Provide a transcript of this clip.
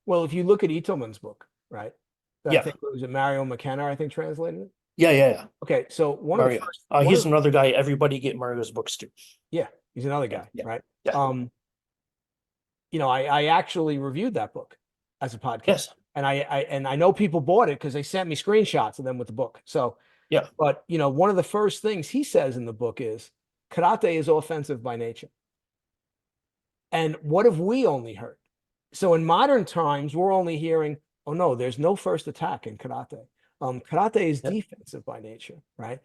Well, if you look at Itoman's book, right? I Yeah, think it was Mario McKenna, I think translated it. yeah. Okay, so Mario. one of He's the, another guy. Everybody get Mario's books too. yeah, he's another Yeah, guy, yeah, right? yeah. I actually reviewed that book as a podcast. Yes, And I know people bought it because they sent me screenshots of them with the book. So, yeah, but one of the first things he says in the book is karate is offensive by nature. And what have we only heard? So in modern times, we're only hearing, oh no, there's no first attack in karate. Karate is yeah, defensive by nature, right?